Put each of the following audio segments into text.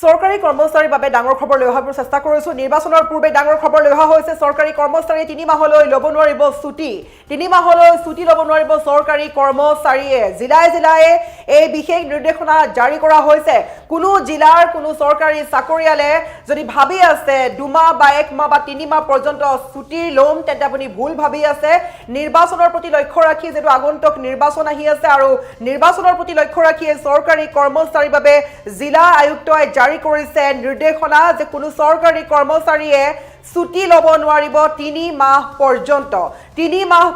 চৰকাৰী কৰ্মচাৰীৰ বাবে ডাঙৰ খবৰ লৈ অহাৰ চেষ্টা কৰিছো নিৰ্বাচনৰ পূৰ্বে ডাঙৰ খবৰ লৈ অহা হৈছে চৰকাৰী কৰ্মচাৰী 3 মাহলৈ ল'ব নোৱাৰিব ছুটি 3 মাহলৈ ছুটি ল'ব নোৱাৰিব চৰকাৰী কৰ্মচাৰীয়ে জিলাই এই বিশেষ নিৰ্দেশনা জাৰি কৰা হৈছে কোনো জিলাৰ কোনো চৰকাৰী চাকৰিয়ালে যদি ভাবি আছে 2 মাহ বা 1 মাহ বা 3 মাহ পৰ্যন্ত ছুটি ল'ম তেন্তে আপুনি ভুল ভাবি আছে নিৰ্বাচনৰ প্ৰতি লক্ষ্য ৰাখি যেটো আগন্তুক নিৰ্বাচন আহি আছে আৰু নিৰ্বাচনৰ প্ৰতি লক্ষ্য ৰাখি চৰকাৰী কৰ্মচাৰীৰ বাবে জিলা আয়ুক্তই জাৰি কৰিছে নিৰ্দেশনা যে কোনো চৰকাৰী কৰ্মচাৰীয়ে ছুটি ল'ব নোৱাৰিব 3 মাহ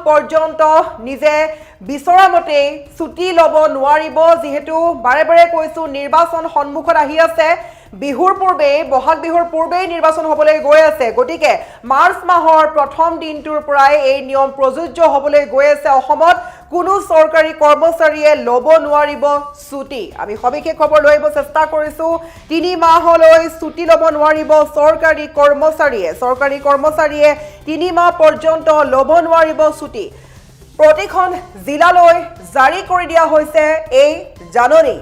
পৰ্যন্ত নিজে বিচৰা মতে ছুটি ল'ব নোৱাৰিব যেহেতু বাৰে বাৰে কৈছো নিৰ্বাচন সন্মুখত আহি আছে বিহুৰ পূৰ্বে বহাগ বিহুৰ পূৰ্বে নিৰ্বাচন হ'বলৈ গৈ আছে গটিকে মাৰ্চ মাহৰ প্ৰথম দিনটোৰ পৰাই এই নিয়ম প্ৰযোজ্য হ'বলৈ গৈ আছে অসমত কোনো চৰকাৰী কৰ্মচাৰীয়ে ল'ব নোৱাৰিব ছুটি আমি সবিশেষ খবৰ লৈ আহিব চেষ্টা কৰিছো 3 মাহলৈ ছুটি ল'ব নোৱাৰিব চৰকাৰী কৰ্মচাৰীয়ে 3 মাহ পৰ্যন্ত ল'ব নোৱাৰিব ছুটি প্ৰতিখন জিলালৈ জাৰি কৰি দিয়া হৈছে এই জাননী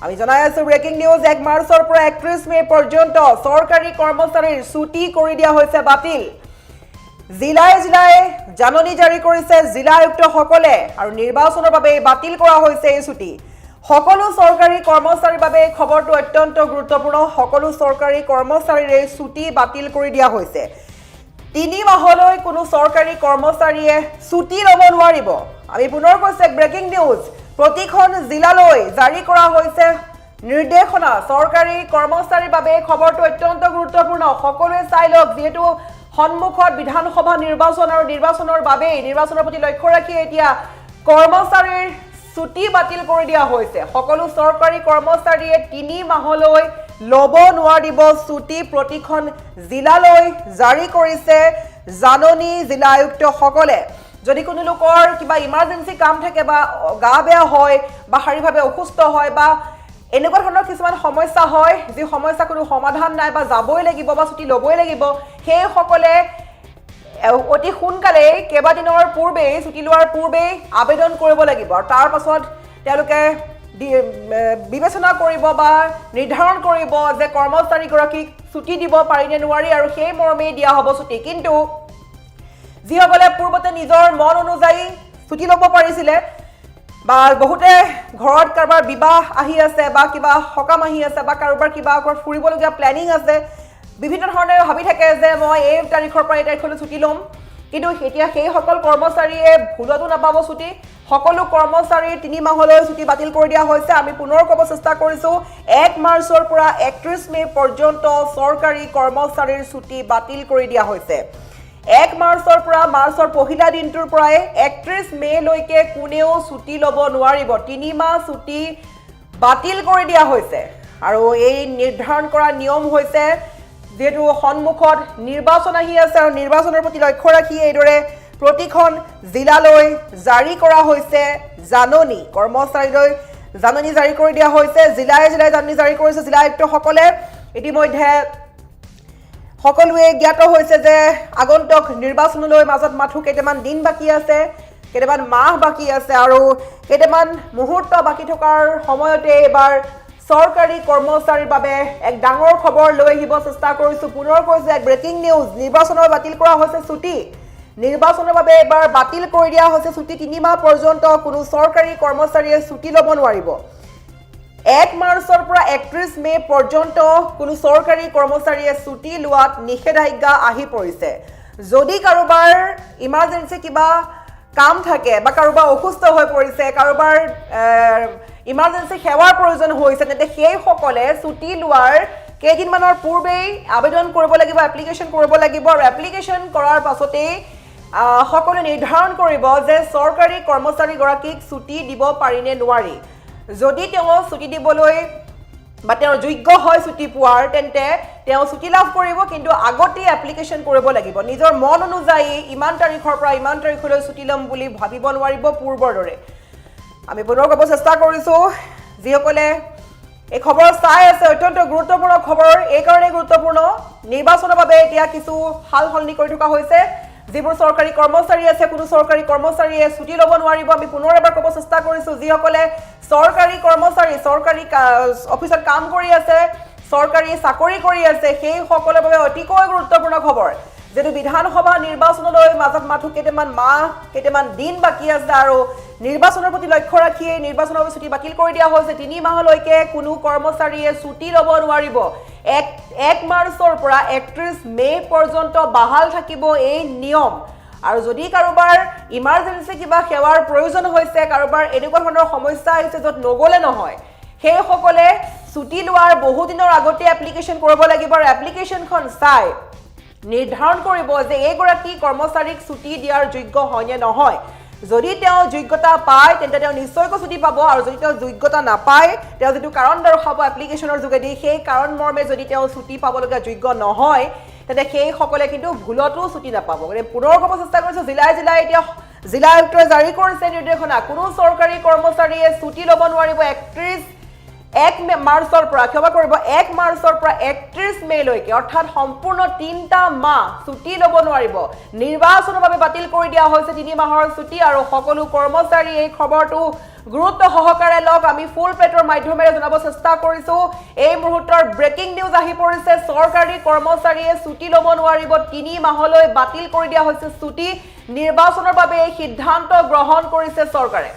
আমি জনাই আছো ব্ৰেকিং নিউজ 1 মাৰ্চৰ পৰা 31 মে পৰ্যন্ত চৰকাৰী কৰ্মচাৰীৰ ছুটি কৰি দিয়া হৈছে বাতিল জিলাই জাননী জাৰি কৰিছে জিলা আয়ুক্তসকলে আৰু নিৰ্বাচনৰ বাবে বাতিল কৰা হৈছে এই ছুটি সকলো চৰকাৰী কৰ্মচাৰীৰ বাবে খবৰটো অত্যন্ত গুৰুত্বপূৰ্ণ সকলো চৰকাৰী কৰ্মচাৰীৰ ছুটি বাতিল কৰি দিয়া হৈছে 3 মাহলৈ কোনো চৰকাৰী কৰ্মচাৰীয়ে ছুটি ল'ব নোৱাৰিব আমি পুনৰ কৈছে ব্ৰেকিং নিউজ প্ৰতিখন জিলালৈ জাৰি কৰা হৈছে নিৰ্দেশনা চৰকাৰী কৰ্মচাৰীৰ বাবে খবৰটো অত্যন্ত গুৰুত্বপূৰ্ণ সকলোৱে চাই লওক যেহেতু সন্মুখত বিধানসভা নিৰ্বাচন আৰু নিৰ্বাচনৰ বাবে নিৰ্বাচনৰ প্ৰতি লক্ষ্য ৰাখি এতিয়া কৰ্মচাৰীৰ ছুটি বাতিল কৰি দিয়া হৈছে সকলো চৰকাৰী কৰ্মচাৰীয়ে 3 মাহলৈ ল'ব নোৱাৰিব ছুটি প্ৰতিখন জিলালৈ জাৰি কৰিছে জাননী জিলা আয়ুক্তসকলে যদি কোনো লোকৰ কিবা ইমাৰ্জেন্সি কাম থাকে বা গা বেয়া হয় বা শাৰীৰিকভাৱে অসুস্থ হয় বা এনেকুৱা ধৰণৰ কিছুমান সমস্যা হয় যি সমস্যা কোনো সমাধান নাই বা যাবই লাগিব বা ছুটি ল'বই লাগিব সেই সকলে অতি সোনকালে কেইবাদিনৰ পূৰ্বে ছুটি লোৱাৰ পূৰ্বে আবেদন কৰিব লাগিব আৰু তাৰ পাছত তেওঁলোকে বিবেচনা কৰিব বা নিৰ্ধাৰণ কৰিব যে কৰ্মচাৰীগৰাকীক ছুটি দিব পাৰি নে নোৱাৰি আৰু সেই মৰ্মে দিয়া হ'ব ছুটি কিন্তু যিসকলে পূৰ্বতে নিজৰ মন অনুযায়ী ছুটি ল'ব পাৰিছিলে বা বহুতে ঘৰত কাৰোবাৰ বিবাহ আহি আছে বা কিবা সকাম আহি আছে বা কাৰোবাৰ কিবা ফুৰিবলগীয়া প্লেনিং আছে বিভিন্ন ধৰণে ভাবি থাকে যে মই এই তাৰিখৰ পৰা এই তাৰিখলৈ ছুটি ল'ম কিন্তু এতিয়া সেই সকল কৰ্মচাৰীয়ে ভুলতো নাপাব ছুটি সকলো কৰ্মচাৰীৰ 3 মাহলৈ ছুটি বাতিল কৰি দিয়া হৈছে আমি পুনৰ ক'ব চেষ্টা কৰিছো 1 মাৰ্চৰ পৰা 31 মে পৰ্যন্ত চৰকাৰী কৰ্মচাৰীৰ ছুটি বাতিল কৰি দিয়া হৈছে 1 মাৰ্চৰ পৰা মাৰ্চৰ পহিলা দিনটোৰ পৰাই 31 মে লৈকে কোনেও ছুটি ল'ব নোৱাৰিব 3 মাহ ছুটি বাতিল কৰি দিয়া হৈছে আৰু এই নিৰ্ধাৰণ কৰা নিয়ম হৈছে যেটো সন্মুখত নিৰ্বাচন আহি আছে আৰু নিৰ্বাচনৰ প্ৰতি লক্ষ্য ৰাখি এইদৰে প্ৰতিখন জিলালৈ জাৰি কৰা হৈছে জাননী কৰ্মচাৰীলৈ জাননী জাৰি কৰি দিয়া হৈছে জিলাই জাননী জাৰি কৰিছে জিলা আয়ুক্তসকলে ইতিমধ্যে সকলোৱে জ্ঞাত হৈছে যে আগন্তুক নিৰ্বাচনলৈ মাজত মাথো কেইটামান দিন বাকি আছে কেইটামান মাহ বাকি আছে আৰু কেইটামান মুহূৰ্ত বাকি থকাৰ সময়তে এবাৰ চৰকাৰী কৰ্মচাৰীৰ বাবে এক ডাঙৰ খবৰ লৈ আহিব চেষ্টা কৰিছো পুনৰ কৈছে এক ব্ৰেকিং নিউজ নিৰ্বাচনৰ বাতিল কৰা হৈছে ছুটি নিৰ্বাচনৰ বাবে এবাৰ বাতিল কৰি দিয়া হৈছে ছুটি 3 মাহ পৰ্যন্ত কোনো চৰকাৰী কৰ্মচাৰীয়ে ছুটি ল'ব নোৱাৰিব 1 মাৰ্চৰ পৰা 31 মে পৰ্যন্ত কোনো চৰকাৰী কৰ্মচাৰীয়ে ছুটি লোৱাত নিষেধাজ্ঞা আহি পৰিছে যদি কাৰোবাৰ ইমাৰ্জেন্সি কিবা কাম থাকে বা কাৰোবাৰ অসুস্থ হৈ পৰিছে কাৰোবাৰ ইমাৰ্জেন্সি সেৱাৰ প্ৰয়োজন হৈছে তেন্তে সেই সকলে ছুটি লোৱাৰ কেইদিনমানৰ পূৰ্বেই আবেদন কৰিব লাগিব এপ্লিকেশ্যন কৰিব লাগিব আৰু এপ্লিকেশ্যন কৰাৰ পাছতেই সকলে নিৰ্ধাৰণ কৰিব যে চৰকাৰী কৰ্মচাৰীগৰাকীক ছুটি দিব পাৰি নে নোৱাৰি যদি তেওঁ ছুটি দিবলৈ বা তেওঁৰ যোগ্য হয় ছুটি পোৱাৰ তেন্তে তেওঁ ছুটি লাভ কৰিব কিন্তু আগতে এপ্লিকেশ্যন কৰিব লাগিব নিজৰ মন অনুযায়ী ইমান তাৰিখৰ পৰা ইমান তাৰিখলৈ ছুটি ল'ম বুলি ভাবিব নোৱাৰিব পূৰ্বৰ দৰে আমি পুনৰ ক'ব চেষ্টা কৰিছো যিসকলে এই খবৰ চাই আছে অত্যন্ত গুৰুত্বপূৰ্ণ খবৰ এই কাৰণে গুৰুত্বপূৰ্ণ নিৰ্বাচনৰ বাবে এতিয়া কিছু হাল সলনি কৰি থকা হৈছে যিবোৰ চৰকাৰী কৰ্মচাৰী আছে কোনো চৰকাৰী কৰ্মচাৰীয়ে ছুটি ল'ব নোৱাৰিব আমি পুনৰ এবাৰ ক'ব চেষ্টা কৰিছো যিসকলে চৰকাৰী কৰ্মচাৰী চৰকাৰী অফিচত কাম কৰি আছে চৰকাৰী চাকৰি কৰি আছে সেই সকলৰ বাবে অতিকৈ গুৰুত্বপূৰ্ণ খবৰ যেটো বিধানসভা নিৰ্বাচনলৈ মাজত মাথো কেইটামান মাহ কেইটামান দিন বাকি আছে আৰু নিৰ্বাচনৰ প্ৰতি লক্ষ্য ৰাখি নিৰ্বাচনৰ ছুটি বাতিল কৰি দিয়া হৈছে 3 মাহলৈকে কোনো কৰ্মচাৰীয়ে ছুটি ল'ব নোৱাৰিব 1 মাৰ্চৰ পৰা 31 মে পৰ্যন্ত বাহাল থাকিব এই নিয়ম আৰু যদি কাৰোবাৰ ইমাৰ্জেন্সি কিবা সেৱাৰ প্ৰয়োজন হৈছে কাৰোবাৰ এনেকুৱা ধৰণৰ সমস্যা আহিছে য'ত নগলে নহয় সেই সকলে ছুটি লোৱাৰ বহু দিনৰ আগতে এপ্লিকেশন কৰিব লাগিব আৰু এপ্লিকেশনখন চাই নিৰ্ধাৰণ কৰিব যে এইগৰাকী কৰ্মচাৰীক ছুটি দিয়াৰ যোগ্য হয় নে নহয় যদি তেওঁ যোগ্যতা পায় তেন্তে তেওঁ নিশ্চয়কৈ ছুটি পাব আৰু যদি তেওঁ যোগ্যতা নাপায় তেওঁ যেটো কাৰণ দৰ্শাব এপ্লিকেশনৰ যোগেদি সেই কাৰণ মৰ্মে যদি তেওঁ ছুটি পাবলগীয়া যোগ্য নহয় তেন্তে সেই সকলে কিন্তু ভুলতো ছুটি নাপাব মানে পুনৰ ক'ব চেষ্টা কৰিছো জিলাই এতিয়া জিলা আয়ুক্তই জাৰি কৰিছে নিৰ্দেশনা কোনো চৰকাৰী কৰ্মচাৰীয়ে ছুটি ল'ব নোৱাৰিব 1 মাৰ্চৰ পৰা ক্ষমা কৰিব 1 মাৰ্চৰ পৰা 31 মেলৈকে অৰ্থাৎ সম্পূৰ্ণ 3টা মাহ ছুটি ল'ব নোৱাৰিব নিৰ্বাচনৰ বাবে বাতিল কৰি দিয়া হৈছে 3 মাহৰ ছুটি আৰু সকলো কৰ্মচাৰী এই খবৰটো গুৰুত্ব সহকাৰে লওক আমি ফুল প্লেটৰ মাধ্যমেৰে জনাব চেষ্টা কৰিছো এই মুহূৰ্তৰ ব্ৰেকিং নিউজ আহি পৰিছে চৰকাৰী কৰ্মচাৰীয়ে ছুটি ল'ব নোৱাৰিব 3 মাহলৈ বাতিল কৰি দিয়া হৈছে ছুটি নিৰ্বাচনৰ বাবে এই সিদ্ধান্ত গ্ৰহণ কৰিছে চৰকাৰে